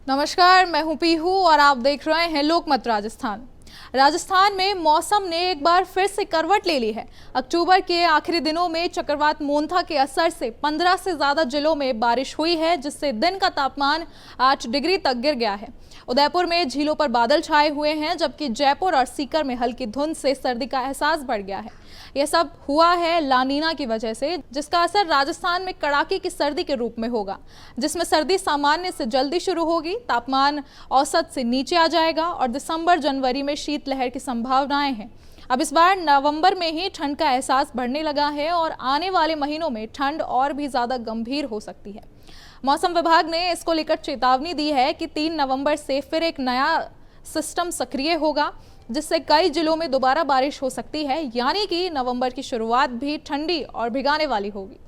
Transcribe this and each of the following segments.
नमस्कार, मैं हूं पीहू और आप देख रहे हैं लोकमत राजस्थान। राजस्थान में मौसम ने एक बार फिर से करवट ले ली है। अक्टूबर के आखिरी दिनों में चक्रवात मोंथा के असर से 15 से ज्यादा जिलों में बारिश हुई है, जिससे दिन का तापमान 8 डिग्री तक गिर गया है। उदयपुर में झीलों पर बादल छाए हुए हैं, जबकि जयपुर और सीकर में हल्की धुंध से सर्दी का एहसास बढ़ गया है। यह सब हुआ है लानीना की वजह से, जिसका असर राजस्थान में कड़ाके की सर्दी के रूप में होगा, जिसमें सर्दी सामान्य से जल्दी शुरू होगी, तापमान औसत से नीचे आ जाएगा और दिसंबर जनवरी में शीतलहर की संभावनाएं हैं। अब इस बार नवंबर में ही ठंड का एहसास बढ़ने लगा है और आने वाले महीनों में ठंड और भी ज्यादा गंभीर हो सकती है। मौसम विभाग ने इसको लेकर चेतावनी दी है कि 3 नवंबर से फिर एक नया सिस्टम सक्रिय होगा, जिससे कई जिलों में दोबारा बारिश हो सकती है, यानी कि नवंबर की शुरुआत भी ठंडी और भिगाने वाली होगी।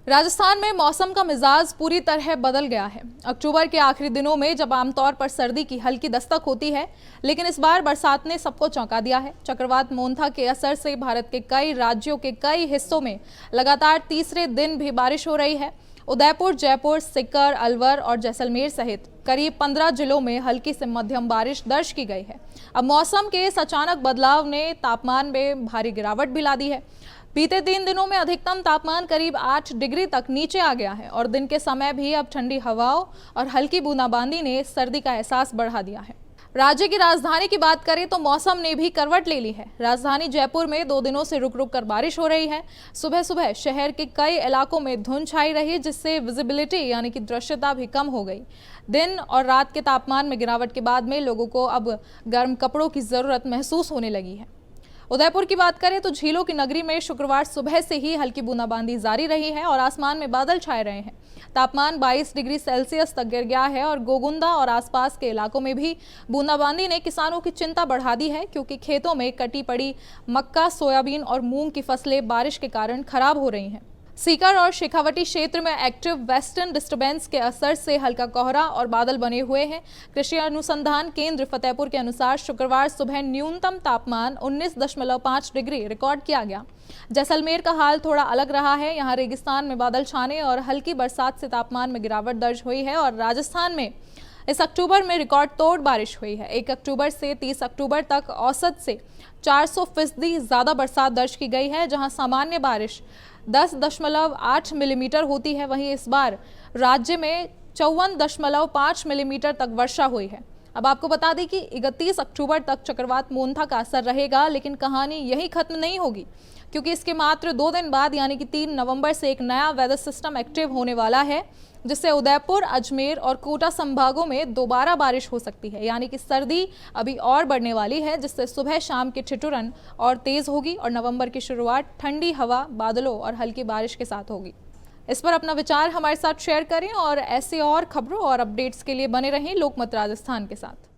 राजस्थान में मौसम का मिजाज पूरी तरह बदल गया है। अक्टूबर के आखिरी दिनों में जब आमतौर पर सर्दी की हल्की दस्तक होती है, लेकिन इस बार बरसात ने सबको चौंका दिया है। चक्रवात मोंथा के असर से भारत के कई राज्यों के कई हिस्सों में लगातार तीसरे दिन भी बारिश हो रही है। उदयपुर, जयपुर, सीकर, अलवर और जैसलमेर सहित करीब 15 जिलों में हल्की से मध्यम बारिश दर्ज की गई है। अब मौसम के इस अचानक बदलाव ने तापमान में भारी गिरावट भी ला दी है। बीते 3 दिनों में अधिकतम तापमान करीब 8 डिग्री तक नीचे आ गया है और दिन के समय भी अब ठंडी हवाओं और हल्की बूंदाबांदी ने सर्दी का एहसास बढ़ा दिया है। राज्य की राजधानी की बात करें तो मौसम ने भी करवट ले ली है। राजधानी जयपुर में 2 दिनों से रुक रुक कर बारिश हो रही है। सुबह सुबह शहर के कई इलाकों में धुंध छाई रही, जिससे विजिबिलिटी यानी कि दृश्यता भी कम हो गई। दिन और रात के तापमान में गिरावट के बाद में लोगों को अब गर्म कपड़ों की जरूरत महसूस होने लगी है। उदयपुर की बात करें तो झीलों की नगरी में शुक्रवार सुबह से ही हल्की बूंदाबांदी जारी रही है और आसमान में बादल छाए रहे हैं। तापमान 22 डिग्री सेल्सियस तक गिर गया है और गोगुंदा और आसपास के इलाकों में भी बूंदाबांदी ने किसानों की चिंता बढ़ा दी है, क्योंकि खेतों में कटी पड़ी मक्का, सोयाबीन और मूंग की फसलें बारिश के कारण खराब हो रही हैं। सीकर और शेखावटी क्षेत्र में एक्टिव वेस्टर्न डिस्टर्बेंस के असर से हल्का कोहरा और बादल बने हुए हैं। कृषि अनुसंधान केंद्र फतेहपुर के अनुसार शुक्रवार सुबह न्यूनतम तापमान 19.5 डिग्री रिकॉर्ड किया गया। जैसलमेर का हाल थोड़ा अलग रहा है। यहाँ रेगिस्तान में बादल छाने और हल्की बरसात से तापमान में गिरावट दर्ज हुई है और राजस्थान में इस अक्टूबर में रिकॉर्ड तोड़ बारिश हुई है। 1 अक्टूबर से 30 अक्टूबर तक औसत से 400% ज्यादा बरसात दर्ज की गई है, जहां सामान्य बारिश 10.8 मिलीमीटर होती है। वहीं इस बार राज्य में 54.5 मिलीमीटर तक वर्षा हुई है। अब आपको बता दें कि 31 अक्टूबर तक चक्रवात मोंथा का असर रहेगा, लेकिन कहानी यही खत्म नहीं होगी, क्योंकि इसके मात्र 2 दिन बाद यानी कि 3 नवंबर से एक नया वेदर सिस्टम एक्टिव होने वाला है, जिससे उदयपुर, अजमेर और कोटा संभागों में दोबारा बारिश हो सकती है। यानी कि सर्दी अभी और बढ़ने वाली है, जिससे सुबह शाम की ठिठुरन और तेज होगी और नवंबर की शुरुआत ठंडी हवा, बादलों और हल्की बारिश के साथ होगी। इस पर अपना विचार हमारे साथ शेयर करें और ऐसे और खबरों और अपडेट्स के लिए बने रहें लोकमत राजस्थान के साथ।